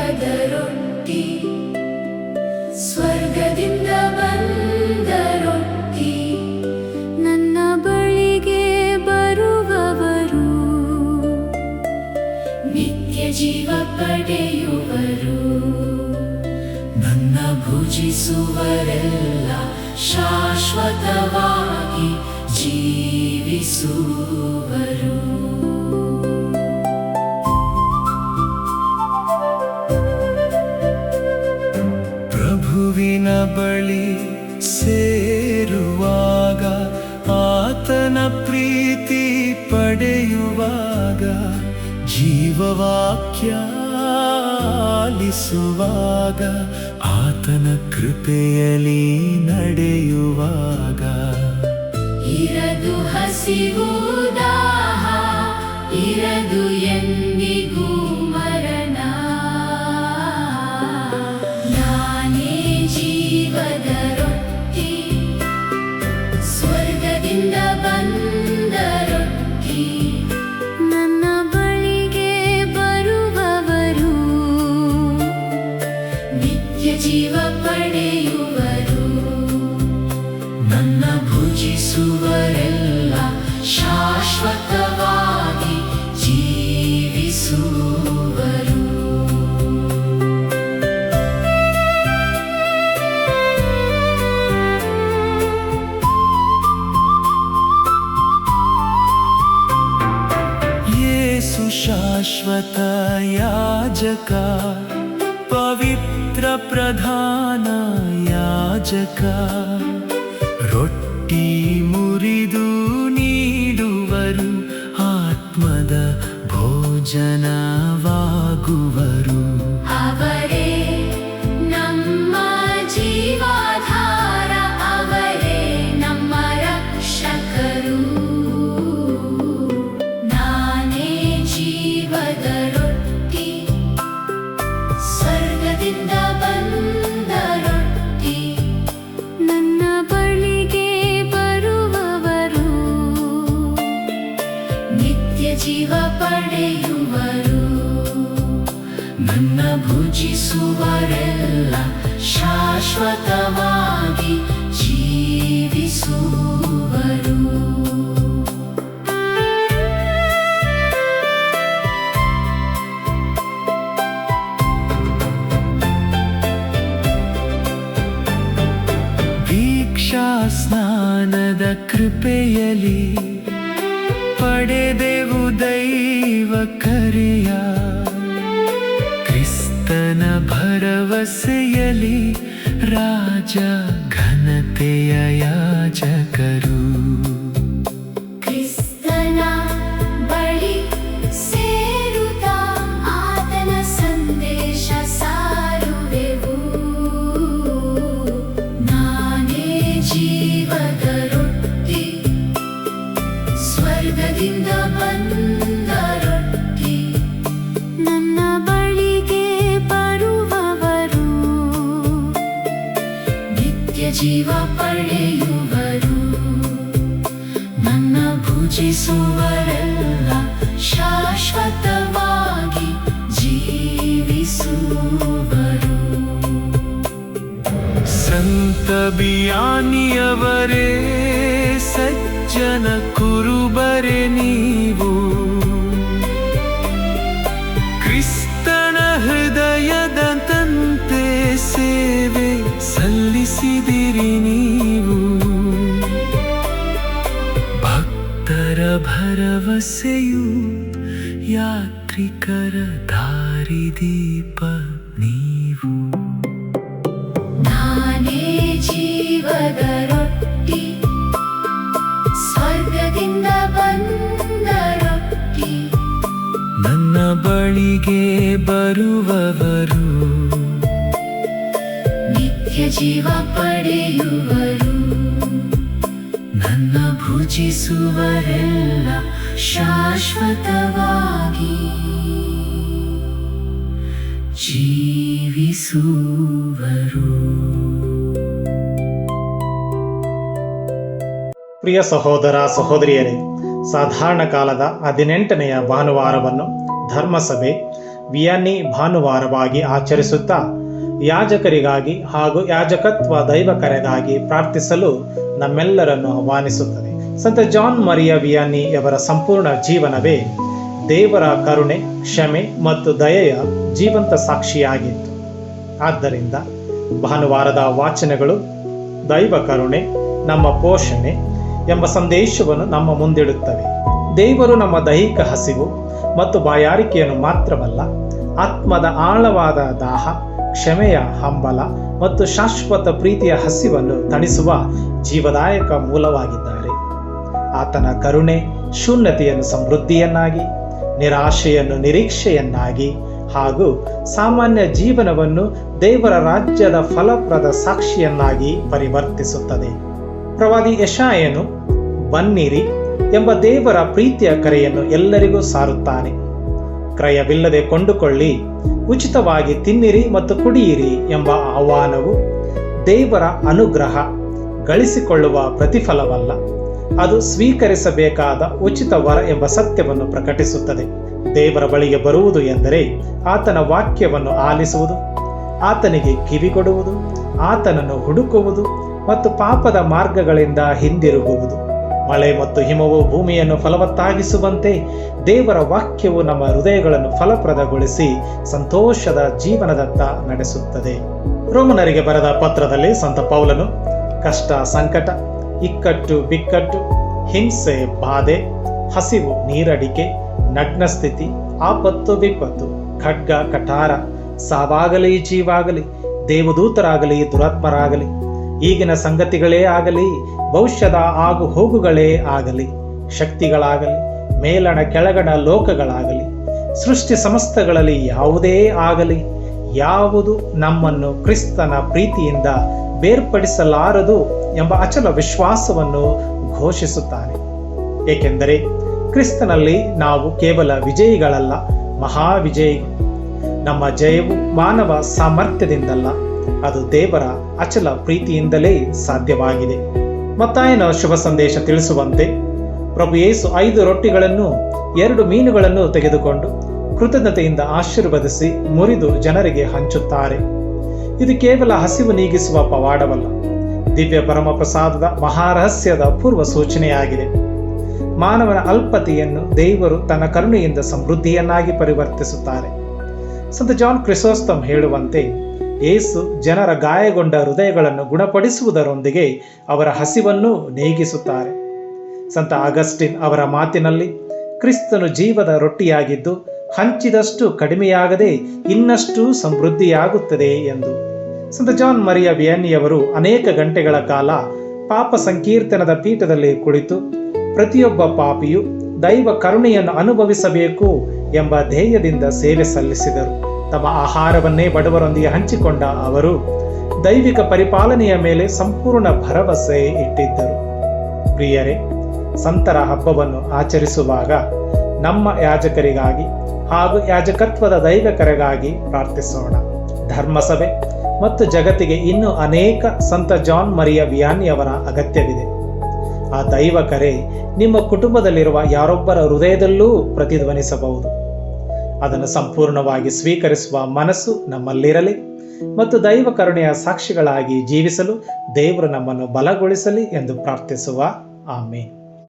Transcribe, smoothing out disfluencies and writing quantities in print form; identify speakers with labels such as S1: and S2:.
S1: ಜೀವದ ರೊಟ್ಟಿ, ಸ್ವರ್ಗದಿಂದ ಬಂದ ರೊಟ್ಟಿ. ನನ್ನ ಬಳಿಗೆ ಬರುವವರು ನಿತ್ಯ ಜೀವ ಪಡೆಯುವರು. ನನ್ನ ಭುಜಿಸುವರೆಲ್ಲ ಶಾಶ್ವತವಾಗಿ ಜೀವಿಸುವರು.
S2: ಪ್ರಭುವಿನ ಬಳಿ ಸೇರುವಾಗ, ಆತನ ಪ್ರೀತಿ ಪಡೆಯುವಾಗ, ಜೀವವಾಕ್ಯ ಆಲಿಸುವಾಗ, ಆತನ ಕೃಪೆಯಲ್ಲಿ ನಡೆಯುವಾಗ,
S1: ಇರದು ಹಸಿವು ದಾಹ, ಇರದು ಎಂದಿಗೂ ಮರಣ. ನಾನೇ ಜೀವದ ರೊಟ್ಟಿ, ಸ್ವರ್ಗದಿಂದ ಬಂದ ರೊಟ್ಟಿ. ನನ್ನ ಬಳಿಗೆ ಬರುವವರು ನಿತ್ಯ ಜೀವ ಪಡೆಯುವರು. ನನ್ನ ಭುಜಿಸುವರೆಲ್ಲ ಶಾಶ್ವತವಾಗಿ ಜೀವಿಸುವರು.
S2: ಯೇಸು ಶಾಶ್ವತ ಯಾಜಕ, ಪವಿತ್ರ ಪ್ರಧಾನ ಯಾಜಕ. ರೊಟ್ಟಿ ಮುರಿದು ನೀಡುವರು, ಆತ್ಮದ ಭೋಜನವಾಗುವರು.
S1: ಅವರೇ ನಮ್ಮ ಜೀವಾಧಾರ, ಅವರೇ ನಮ್ಮ ರಕ್ಷಕರು. ನಾನೇ ಜೀವದ ರೊಟ್ಟಿ, ಸ್ವರ್ಗದಿಂದ ಬಂದ ರೊಟ್ಟಿ. ನನ್ನ ಬಳಿಗೆ ಬರುವವರು ನಿತ್ಯ ಜೀವ ಪಡೆಯುವರು. ನನ್ನ ಭುಜಿಸುವರೆಲ್ಲ ಶಾಶ್ವತವಾಗಿ ಜೀವಿಸುವರು. ದೀಕ್ಷಾ ಸ್ನಾನದ ಕೃಪೆಯಲ್ಲಿ ಪಡೆದೆವು ದೈವ ಕರೆಯ. ಕ್ರಿಸ್ತನ ಭರವಸೆಯಲ್ಲಿ ರಾಜ ಘನತೆಯ ಯಾಜಕರು. ಕ್ರಿಸ್ತನ ಬಳಿ ಸೇರುತ್ತಾ ಆತನ ಸಂದೇಶ ಸಾರುವೆವು. ನಾನೇ ಜೀವದ ರೊಟ್ಟಿ, ಸ್ವರ್ಗದಿಂದ ಬಂದ ರೊಟ್ಟಿ. ನನ್ನ ಬಳಿಗೆ ಬರುವವರು ನಿತ್ಯ ಜೀವ ಪಡೆಯುವರು. ನನ್ನ ಭುಜಿಸುವರೆಲ್ಲ ಶಾಶ್ವತವಾಗಿ ಜೀವಿಸುವರು.
S2: ಸಂತ ಬಿಯಾನಿಯವರೇ, ಸಜ್ಜನ ಕುರುಬರೆ ನೀವು. ಕ್ರಿಸ್ತನ ಹೃದಯದಂತೆ ಸೇವೆ ಸಲ್ಲಿಸಿದಿರಿ ನೀವು. ಭಕ್ತರ ಭರವಸೆಯು, ಯಾತ್ರಿಕರ ದಾರಿದೀಪ ನೀವು.
S1: ನಾನೇ ಜೀವದ ರೊಟ್ಟಿ, ಸ್ವರ್ಗದಿಂದ ಬಂದ ರೊಟ್ಟಿ.
S2: ನನ್ನ ಬಳಿಗೆ ಬರುವವರು
S1: ನಿತ್ಯ ಜೀವ ಪಡೆಯುವರು. ನನ್ನ ಭುಜಿಸುವರೆಲ್ಲ ಶಾಶ್ವತವಾಗಿ ಜೀವಿಸುವರು.
S3: ಪ್ರಿಯ ಸಹೋದರ ಸಹೋದರಿಯರೇ, ಸಾಧಾರಣ ಕಾಲದ 18ನೆಯ ಭಾನುವಾರವನ್ನು ಧರ್ಮಸಭೆ ವಿಯನ್ನಿ ಭಾನುವಾರವಾಗಿ ಆಚರಿಸುತ್ತಾ ಯಾಜಕರಿಗಾಗಿ ಹಾಗೂ ಯಾಜಕತ್ವ ದೈವಕರೆಗಾಗಿ ಪ್ರಾರ್ಥಿಸಲು ನಮ್ಮೆಲ್ಲರನ್ನು ಆಹ್ವಾನಿಸುತ್ತದೆ. ಸಂತ ಜಾನ್ ಮರಿಯ ವಿಯನ್ನಿಯವರ ಸಂಪೂರ್ಣ ಜೀವನವೇ ದೇವರ ಕರುಣೆ, ಕ್ಷಮೆ ಮತ್ತು ದಯೆಯ ಜೀವಂತ ಸಾಕ್ಷಿಯಾಗಿತ್ತು. ಆದ್ದರಿಂದ ಭಾನುವಾರದ ವಾಚನಗಳು ದೈವ ಕರುಣೆ ನಮ್ಮ ಪೋಷಣೆ ಎಂಬ ಸಂದೇಶವನ್ನು ನಮ್ಮ ಮುಂದಿಡುತ್ತವೆ. ದೇವರು ನಮ್ಮ ದೈಹಿಕ ಹಸಿವು ಮತ್ತು ಬಾಯಾರಿಕೆಯನ್ನು ಮಾತ್ರವಲ್ಲ, ಆತ್ಮದ ಆಳವಾದ ದಾಹ, ಕ್ಷಮೆಯ ಹಂಬಲ ಮತ್ತು ಶಾಶ್ವತ ಪ್ರೀತಿಯ ಹಸಿವನ್ನು ತಣಿಸುವ ಜೀವದಾಯಕ ಮೂಲವಾಗಿದ್ದಾರೆ. ಆತನ ಕರುಣೆ ಶೂನ್ಯತೆಯನ್ನು ಸಮೃದ್ಧಿಯನ್ನಾಗಿ, ನಿರಾಶೆಯನ್ನು ನಿರೀಕ್ಷೆಯನ್ನಾಗಿ ಹಾಗೂ ಸಾಮಾನ್ಯ ಜೀವನವನ್ನು ದೇವರ ರಾಜ್ಯದ ಫಲಪ್ರದ ಸಾಕ್ಷಿಯನ್ನಾಗಿ ಪರಿವರ್ತಿಸುತ್ತದೆ. ಪ್ರವಾದಿ ಯೆಶಾಯನು ಬನ್ನಿರಿ ಎಂಬ ದೇವರ ಪ್ರೀತಿಯ ಕರೆಯನ್ನು ಎಲ್ಲರಿಗೂ ಸಾರುತ್ತಾನೆ. ಕ್ರಯವಿಲ್ಲದೆ ಕೊಂಡುಕೊಳ್ಳಿ, ಉಚಿತವಾಗಿ ತಿನ್ನಿರಿ ಮತ್ತು ಕುಡಿಯಿರಿ ಎಂಬ ಆಹ್ವಾನವು ದೇವರ ಅನುಗ್ರಹ ಗಳಿಸಿಕೊಳ್ಳುವ ಪ್ರತಿಫಲವಲ್ಲ, ಅದು ಸ್ವೀಕರಿಸಬೇಕಾದ ಉಚಿತ ವರ ಎಂಬ ಸತ್ಯವನ್ನು ಪ್ರಕಟಿಸುತ್ತದೆ. ದೇವರ ಬಳಿಗೆ ಬರುವುದು ಎಂದರೆ ಆತನ ವಾಕ್ಯವನ್ನು ಆಲಿಸುವುದು, ಆತನಿಗೆ ಕಿವಿಗೊಡುವುದು, ಆತನನ್ನು ಹುಡುಕುವುದು ಮತ್ತು ಪಾಪದ ಮಾರ್ಗಗಳಿಂದ ಹಿಂದಿರುಗುವುದು. ಮಳೆ ಮತ್ತು ಹಿಮವು ಭೂಮಿಯನ್ನು ಫಲವತ್ತಾಗಿಸುವಂತೆ ದೇವರ ವಾಕ್ಯವು ನಮ್ಮ ಹೃದಯಗಳನ್ನು ಫಲಪ್ರದಗೊಳಿಸಿ ಸಂತೋಷದ ಜೀವನದತ್ತ ನಡೆಸುತ್ತದೆ. ರೋಮನರಿಗೆ ಬರೆದ ಪತ್ರದಲ್ಲಿ ಸಂತ ಪೌಲನು ಕಷ್ಟ, ಸಂಕಟ, ಇಕ್ಕಟ್ಟು, ಬಿಕ್ಕಟ್ಟು, ಹಿಂಸೆ, ಬಾಧೆ, ಹಸಿವು, ನೀರಡಿಕೆ, ನಗ್ನ ಸ್ಥಿತಿ, ಆಪತ್ತು, ವಿಪತ್ತು, ಖಡ್ಗ, ಕಠಾರ, ಸಾವಾಗಲಿ, ಜೀವಾಗಲಿ, ದೇವದೂತರಾಗಲಿ, ದುರಾತ್ಮರಾಗಲಿ, ಈಗಿನ ಸಂಗತಿಗಳೇ ಆಗಲಿ, ಭವಿಷ್ಯದ ಆಗು ಹೋಗುಗಳೇ ಆಗಲಿ, ಶಕ್ತಿಗಳಾಗಲಿ, ಮೇಲಣ ಕೆಳಗಣ ಲೋಕಗಳಾಗಲಿ, ಸೃಷ್ಟಿ ಸಮಸ್ತಗಳಲ್ಲಿ ಯಾವುದೇ ಆಗಲಿ, ಯಾವುದು ನಮ್ಮನ್ನು ಕ್ರಿಸ್ತನ ಪ್ರೀತಿಯಿಂದ ಬೇರ್ಪಡಿಸಲಾರದು ಎಂಬ ಅಚಲ ವಿಶ್ವಾಸವನ್ನು ಘೋಷಿಸುತ್ತಾನೆ. ಏಕೆಂದರೆ ಕ್ರಿಸ್ತನಲ್ಲಿ ನಾವು ಕೇವಲ ವಿಜಯಿಗಳಲ್ಲ, ಮಹಾವಿಜಯಿಗಳು. ನಮ್ಮ ಜಯವು ಮಾನವ ಸಾಮರ್ಥ್ಯದಿಂದಲ್ಲ, ಅದು ದೇವರ ಅಚಲ ಪ್ರೀತಿಯಿಂದಲೇ ಸಾಧ್ಯವಾಗಿದೆ. ಮತ್ತಾಯನ ಶುಭ ಸಂದೇಶ ತಿಳಿಸುವಂತೆ ಪ್ರಭು ಯೇಸು 5 ರೊಟ್ಟಿಗಳನ್ನು 2 ಮೀನುಗಳನ್ನು ತೆಗೆದುಕೊಂಡು ಕೃತಜ್ಞತೆಯಿಂದ ಆಶೀರ್ವದಿಸಿ ಮುರಿದು ಜನರಿಗೆ ಹಂಚುತ್ತಾರೆ. ಇದು ಕೇವಲ ಹಸಿವು ನೀಗಿಸುವ ಪವಾಡವಲ್ಲ, ದಿವ್ಯ ಪರಮಪ್ರಸಾದದ ಮಹಾರಹಸ್ಯದ ಪೂರ್ವ ಸೂಚನೆಯಾಗಿದೆ. ಮಾನವನ ಅಲ್ಪತೆಯನ್ನು ದೇವರು ತನ್ನ ಕರುಣೆಯಿಂದ ಸಮೃದ್ಧಿಯನ್ನಾಗಿ ಪರಿವರ್ತಿಸುತ್ತಾರೆ. ಸಂತ ಜಾನ್ ಕ್ರಿಸೋಸ್ತಮ್ ಹೇಳುವಂತೆ, ಯೇಸು ಜನರ ಗಾಯಗೊಂಡ ಹೃದಯಗಳನ್ನು ಗುಣಪಡಿಸುವುದರೊಂದಿಗೆ ಅವರ ಹಸಿವನ್ನು ನೀಗಿಸುತ್ತಾರೆ. ಸಂತ ಆಗಸ್ಟಿನ್ ಅವರ ಮಾತಿನಲ್ಲಿ ಕ್ರಿಸ್ತನು ಜೀವದ ರೊಟ್ಟಿಯಾಗಿದ್ದು ಹಂಚಿದಷ್ಟು ಕಡಿಮೆಯಾಗದೆ ಇನ್ನಷ್ಟು ಸಮೃದ್ಧಿಯಾಗುತ್ತದೆ ಎಂದು. ಸಂತ ಜಾನ್ ಮರಿಯ ವಿಯನ್ನಿಯವರು ಅನೇಕ ಗಂಟೆಗಳ ಕಾಲ ಪಾಪ ಸಂಕೀರ್ತನದ ಪೀಠದಲ್ಲಿ ಕುಳಿತು ಪ್ರತಿಯೊಬ್ಬ ಪಾಪಿಯು ದೈವ ಕರುಣೆಯನ್ನು ಅನುಭವಿಸಬೇಕು ಎಂಬ ಧ್ಯೇಯದಿಂದ ಸೇವೆ ಸಲ್ಲಿಸಿದರು. ತಮ್ಮ ಆಹಾರವನ್ನೇ ಬಡವರೊಂದಿಗೆ ಹಂಚಿಕೊಂಡ ಅವರು ದೈವಿಕ ಪರಿಪಾಲನೆಯ ಮೇಲೆ ಸಂಪೂರ್ಣ ಭರವಸೆ ಇಟ್ಟಿದ್ದರು. ಪ್ರಿಯರೇ, ಸಂತರ ಹಬ್ಬವನ್ನು ಆಚರಿಸುವಾಗ ನಮ್ಮ ಯಾಜಕರಿಗಾಗಿ ಹಾಗೂ ಯಾಜಕತ್ವದ ದೈವಕರಿಗಾಗಿ ಪ್ರಾರ್ಥಿಸೋಣ. ಧರ್ಮಸಭೆ ಮತ್ತು ಜಗತ್ತಿಗೆ ಇನ್ನೂ ಅನೇಕ ಸಂತ ಜಾನ್ ಮರಿಯ ವಿಯನ್ನಿಯವರ ಅಗತ್ಯವಿದೆ. ಆ ದೈವಕರೆ ನಿಮ್ಮ ಕುಟುಂಬದಲ್ಲಿರುವ ಯಾರೊಬ್ಬರ ಹೃದಯದಲ್ಲೂ ಪ್ರತಿಧ್ವನಿಸಬಹುದು. ಅದನ್ನು ಸಂಪೂರ್ಣವಾಗಿ ಸ್ವೀಕರಿಸುವ ಮನಸ್ಸು ನಮ್ಮಲ್ಲಿರಲಿ ಮತ್ತು ದೈವ ಕರುಣೆಯ ಸಾಕ್ಷಿಗಳಾಗಿ ಜೀವಿಸಲು ದೇವರು ನಮ್ಮನ್ನು ಬಲಗೊಳಿಸಲಿ ಎಂದು ಪ್ರಾರ್ಥಿಸುವ. ಆಮೇನ್.